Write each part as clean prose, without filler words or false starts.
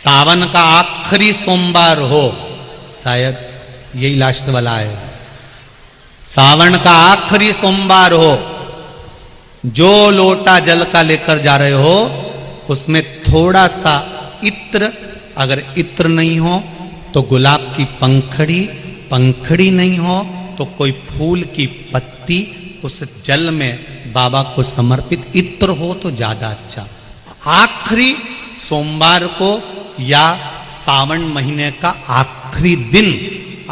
सावन का आखिरी सोमवार हो, शायद यही लास्ट वाला है, सावन का आखिरी सोमवार हो, जो लोटा जल का लेकर जा रहे हो उसमें थोड़ा सा इत्र, अगर इत्र नहीं हो तो गुलाब की पंखड़ी, पंखड़ी नहीं हो तो कोई फूल की पत्ती उस जल में बाबा को समर्पित, इत्र हो तो ज्यादा अच्छा। आखिरी सोमवार को या सावन महीने का आखिरी दिन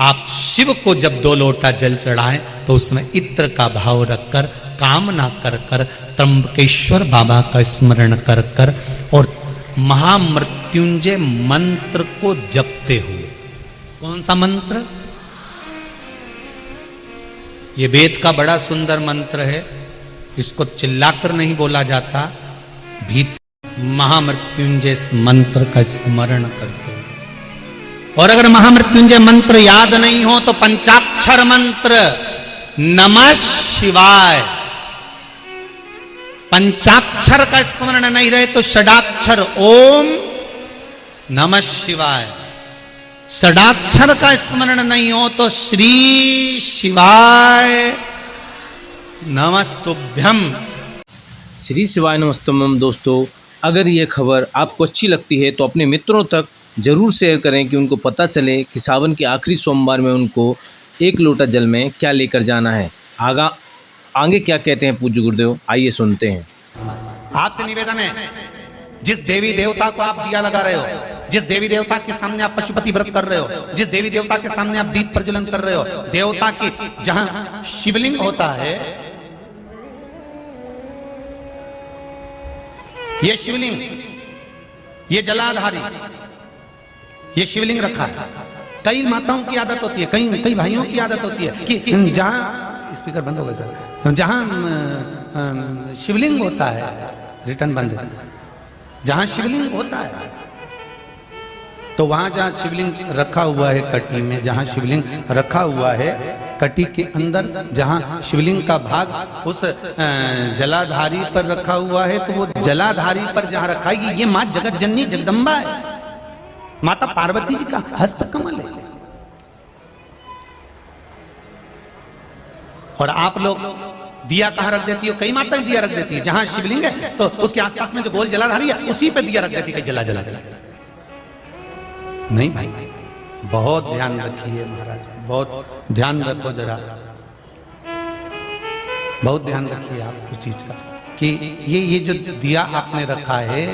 आप शिव को जब 2 लोटा जल चढ़ाएं तो उसमें इत्र का भाव रखकर, कामना कर कर, त्र्यंबकेश्वर बाबा का स्मरण कर कर और महामृत्युंजय मंत्र को जपते हुए। कौन सा मंत्र? ये वेद का बड़ा सुंदर मंत्र है, इसको चिल्लाकर नहीं बोला जाता, भीतर महामृत्युंजय मंत्र का स्मरण करते हुए। और अगर महामृत्युंजय मंत्र याद नहीं हो तो पंचाक्षर मंत्र नमः शिवाय, पंचाक्षर का स्मरण नहीं रहे तो षडाक्षर ओम नमः शिवाय, षडाक्षर का स्मरण नहीं हो तो श्री शिवाय नमस्तुभ्यम। श्री शिवाय नमस्तुभ्यम। दोस्तों, अगर ये खबर आपको अच्छी लगती है तो अपने मित्रों तक ज़रूर शेयर करें कि उनको पता चले कि सावन के आखिरी सोमवार में उनको 1 लोटा जल में क्या लेकर जाना है। आगे क्या कहते हैं पूज्य गुरुदेव, आइए सुनते हैं। आपसे निवेदन है, जिस देवी देवता को आप दिया लगा रहे हो, जिस देवी देवता के सामने आप पशुपति व्रत कर रहे हो, जिस देवी देवता के सामने आप दीप प्रज्वलन कर रहे हो, देवता की जहां शिवलिंग होता है, ये शिवलिंग, ये जलाधारी, ये शिवलिंग रखा है। कई माताओं की आदत होती है, कई भाइयों की आदत होती है कि जहां, स्पीकर बंद हो गया सर, जहां शिवलिंग होता है, रिटर्न बंद है, जहां शिवलिंग होता है तो वहां जहां शिवलिंग रखा हुआ है कटी में, जहां शिवलिंग रखा हुआ है कटी के अंदर, जहां शिवलिंग का भाग उस जलाधारी पर रखा हुआ है, तो वो जलाधारी पर जहां रखा है, ये मां जगत जननी जगदम्बा है, माता पार्वती जी का हस्त कमल है। और आप लोग दिया कहां रख देती हो? कई माताएं दिया रख देती है, जहां शिवलिंग है तो उसके आसपास में जो गोल जलाधारी है उसी पे दिया रख देती है, जला जला के। नहीं भाई, बहुत ध्यान रखिए महाराज, बहुत ध्यान रखो जरा, बहुत ध्यान रखिए आप उस चीज का कि ये जो दिया आपने रखा है,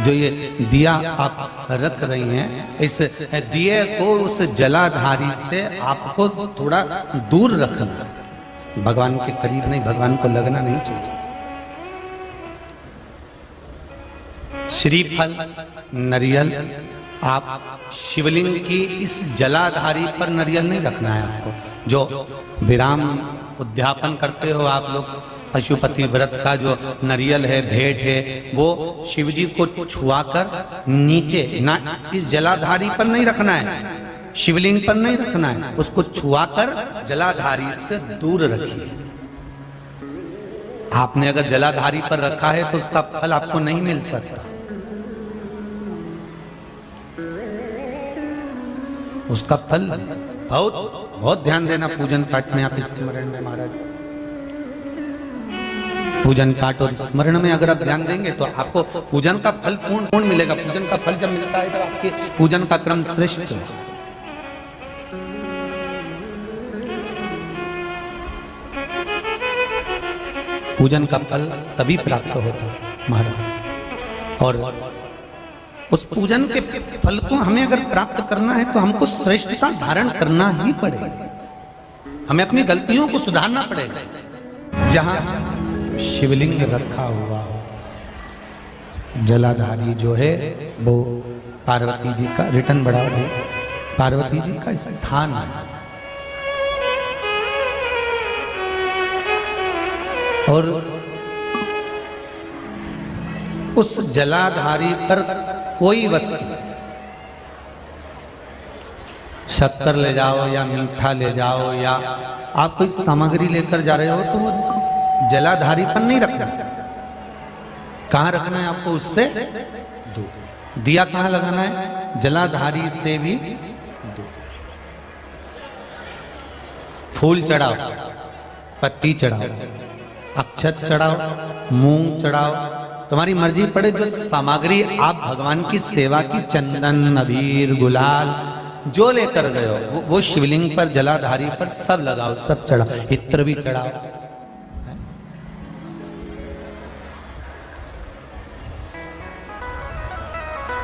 जो ये दिया आप रख रही हैं, इस दिए को उस जलाधारी से आपको थोड़ा दूर रखना, भगवान के करीब नहीं, भगवान को लगना नहीं चाहिए। श्रीफल, नरियल, आप शिवलिंग की इस जलाधारी पर नरियल नहीं रखना है आपको। जो विराम उद्यापन करते हो आप लोग, पशुपति व्रत का जो नरियल है, भेंट है, वो शिवजी को छुआकर नीचे ना, इस जलाधारी पर नहीं रखना है, शिवलिंग पर नहीं रखना है, उसको छुआकर जलाधारी से दूर रखिए। आपने अगर जलाधारी पर रखा है तो उसका फल आपको नहीं मिल सकता, उसका फल बहुत बहुत ध्यान देना। पूजन पाठ में आप स्मरण में महाराज, पूजन पाठ और स्मरण में अगर आप ध्यान देंगे तो आपको पूजन का फल पूर्ण मिलेगा। पूजन का फल जब मिलता है तो आपके पूजन का क्रम श्रेष्ठ है। पूजन का फल तभी प्राप्त होता है महाराज, और उस पूजन के फल को हमें अगर प्राप्त करना है तो हमको श्रेष्ठता धारण करना ही पड़ेगा, हमें अपनी गलतियों को सुधारना पड़ेगा। जहां शिवलिंग रखा हुआ हो, जलाधारी जो है वो पार्वती जी का, रिटर्न बढ़ाओ भाई, पार्वती जी का स्थान है। और उस जलाधारी पर कोई वस्तु, शक्कर ले जाओ या मीठा ले जाओ या आप कोई सामग्री लेकर जा रहे हो तो वो जलाधारी पर नहीं रखना। कहाँ रखना है आपको? उससे दूर। दिया कहाँ लगाना है? जलाधारी से भी दूर। फूल चढ़ाओ, पत्ती चढ़ाओ, अक्षत चढ़ाओ, मूंग चढ़ाओ, तुम्हारी मर्जी पड़े। जो सामग्री आप भगवान की सेवा की, चंदन, अबीर, गुलाल जो लेकर गए हो वो शिवलिंग पर, जलाधारी पर सब लगाओ, सब चढ़ाओ, इत्र भी चढ़ाओ।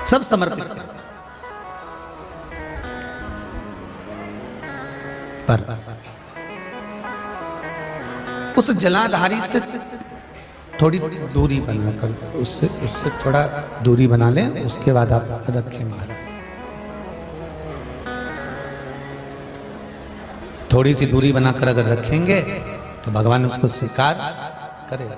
सब समर्पित करो। पर उस जलाधारी से थोड़ी दूरी बनाकर, उससे थोड़ा दूरी बना लें, उसके बाद आप रखें महाराज। थोड़ी सी दूरी बनाकर अगर रखेंगे तो भगवान उसको स्वीकार करेगा।